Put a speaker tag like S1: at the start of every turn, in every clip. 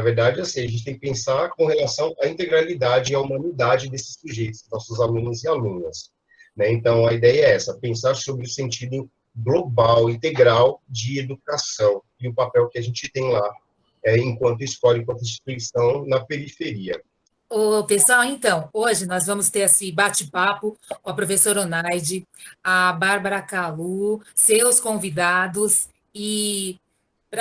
S1: Na verdade, assim, a gente tem que pensar com relação à integralidade e à humanidade desses sujeitos, nossos alunos e alunas. Né? Então, a ideia é essa, pensar sobre o sentido global, integral de educação e o papel que a gente tem lá, enquanto escola, enquanto instituição, na periferia.
S2: Ô, pessoal, então, hoje nós vamos ter esse bate-papo com a professora Onaide, a Bárbara Calu, seus convidados e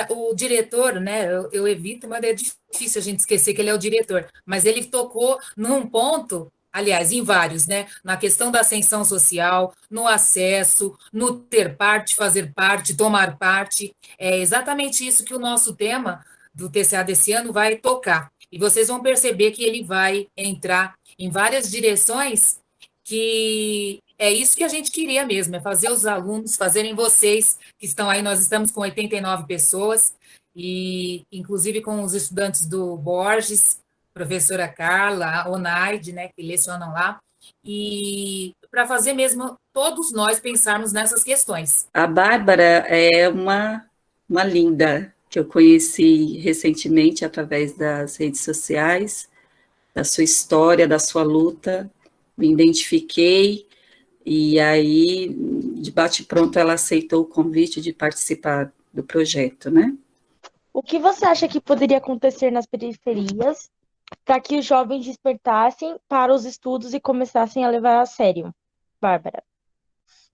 S2: o diretor, né? Eu evito, mas é difícil a gente esquecer que ele é o diretor. Mas ele tocou num ponto, aliás, em vários, né? Na questão da ascensão social, no acesso, no ter parte, fazer parte, tomar parte. É exatamente isso que o nosso tema do TCA desse ano vai tocar. E vocês vão perceber que ele vai entrar em várias direções que é isso que a gente queria mesmo, é fazer os alunos, fazerem vocês que estão aí, nós estamos com 89 pessoas, e inclusive com os estudantes do Borges, professora Carla, a Onaide, né, que lecionam lá, e para fazer mesmo todos nós pensarmos nessas questões.
S3: A Bárbara é uma linda que eu conheci recentemente através das redes sociais, da sua história, da sua luta, me identifiquei, e aí, de bate-pronto, ela aceitou o convite de participar do projeto, né?
S4: O que você acha que poderia acontecer nas periferias para que os jovens despertassem para os estudos e começassem a levar a sério? Bárbara.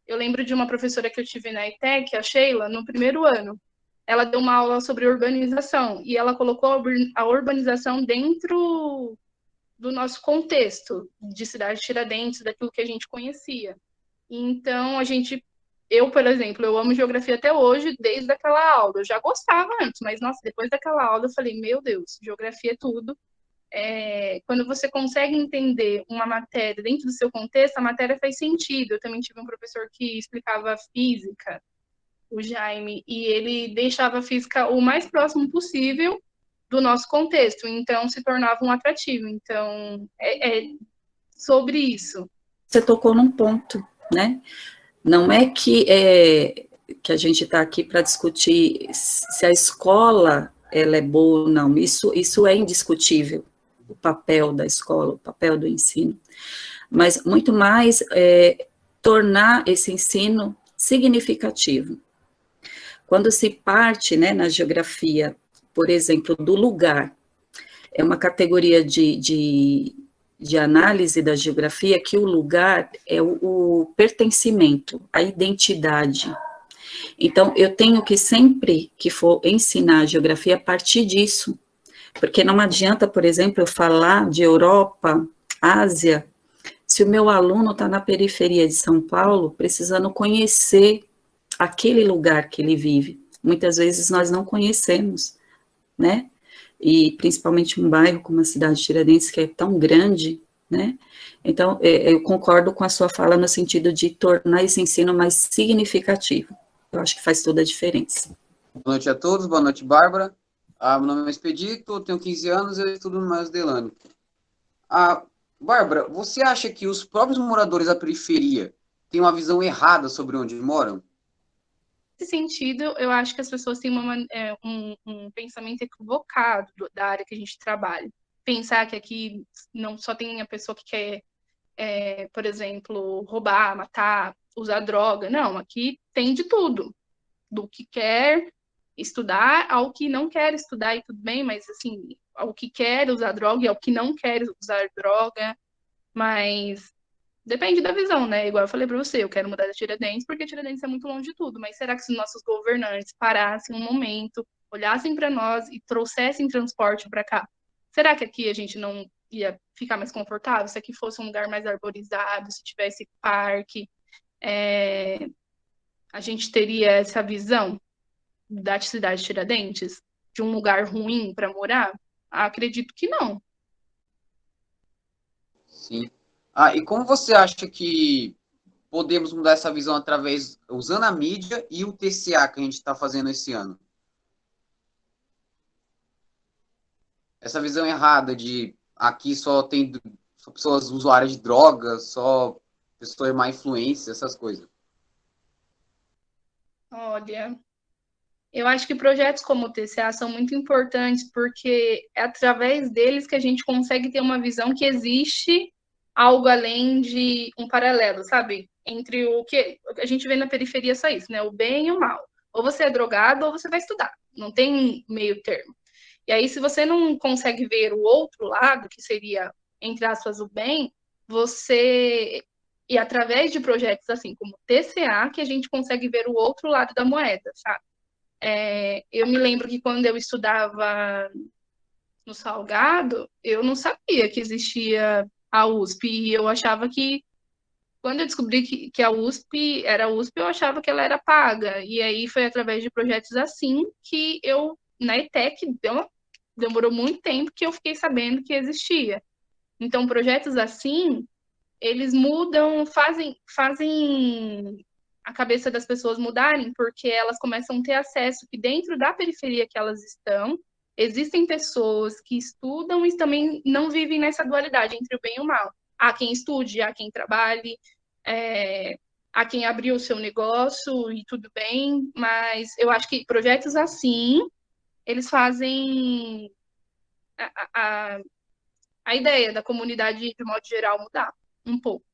S5: Eu lembro de uma professora que eu tive na ETEC, a Sheila, no primeiro ano. Ela deu uma aula sobre urbanização e ela colocou a urbanização dentro do nosso contexto de cidade de Tiradentes, daquilo que a gente conhecia. Então, eu, por exemplo, eu amo geografia até hoje, desde aquela aula. Eu já gostava antes, mas, nossa, depois daquela aula eu falei, meu Deus, geografia é tudo. Quando você consegue entender uma matéria dentro do seu contexto, a matéria faz sentido. Eu também tive um professor que explicava física, o Jaime, e ele deixava a física o mais próximo possível do nosso contexto, então se tornava um atrativo. Então, é sobre isso.
S3: Você tocou num ponto, né? Não é que a gente está aqui para discutir se a escola ela é boa ou não, isso é indiscutível, o papel da escola, o papel do ensino, mas muito mais tornar esse ensino significativo. Quando se parte, né, na geografia, por exemplo, do lugar, é uma categoria de análise da geografia que o lugar é o pertencimento, a identidade. Então, eu tenho que sempre que for ensinar a geografia a partir disso, porque não adianta, por exemplo, eu falar de Europa, Ásia, se o meu aluno está na periferia de São Paulo, precisando conhecer aquele lugar que ele vive. Muitas vezes nós não conhecemos, né? E principalmente um bairro como a cidade de Tiradentes, que é tão grande, né? Então, eu concordo com a sua fala no sentido de tornar esse ensino mais significativo. Eu acho que faz toda a diferença.
S6: Boa noite a todos, boa noite, Bárbara. Meu nome é Expedito, tenho 15 anos e eu estudo no Miles Delano. Bárbara, você acha que os próprios moradores da periferia têm uma visão errada sobre onde moram?
S5: Nesse sentido, eu acho que as pessoas têm um pensamento equivocado da área que a gente trabalha. Pensar que aqui não só tem a pessoa que quer, por exemplo, roubar, matar, usar droga. Não, aqui tem de tudo. Do que quer estudar ao que não quer estudar, e tudo bem, mas assim, ao que quer usar droga e ao que não quer usar droga. Mas depende da visão, né? Igual eu falei para você, eu quero mudar de Tiradentes porque Tiradentes é muito longe de tudo. Mas será que se nossos governantes parassem um momento, olhassem para nós e trouxessem transporte para cá, será que aqui a gente não ia ficar mais confortável? Se aqui fosse um lugar mais arborizado, se tivesse parque, a gente teria essa visão da cidade de Tiradentes? De um lugar ruim para morar? Acredito que não.
S6: Sim. E como você acha que podemos mudar essa visão usando a mídia e o TCA que a gente está fazendo esse ano? Essa visão errada de aqui só tem só pessoas usuárias de drogas, só pessoas de má influência, essas coisas.
S5: Olha, Eu acho que projetos como o TCA são muito importantes porque é através deles que a gente consegue ter uma visão que existe algo além de um paralelo, sabe? Entre o que a gente vê na periferia só isso, né? O bem e o mal. Ou você é drogado ou você vai estudar. Não tem meio termo. E aí, se você não consegue ver o outro lado, que seria, entre aspas, o bem, você... E através de projetos assim como o TCA, que a gente consegue ver o outro lado da moeda, sabe? Eu me lembro que quando eu estudava no Salgado, eu não sabia que existia a USP, e eu achava que, quando eu descobri que a USP era a USP, eu achava que ela era paga, e aí foi através de projetos assim que eu, na ETEC, demorou muito tempo que eu fiquei sabendo que existia. Então, projetos assim, eles mudam, fazem a cabeça das pessoas mudarem, porque elas começam a ter acesso que dentro da periferia que elas estão, existem pessoas que estudam e também não vivem nessa dualidade entre o bem e o mal. Há quem estude, há quem trabalhe, há quem abriu o seu negócio e tudo bem, mas eu acho que projetos assim, eles fazem a ideia da comunidade, de modo geral, mudar um pouco.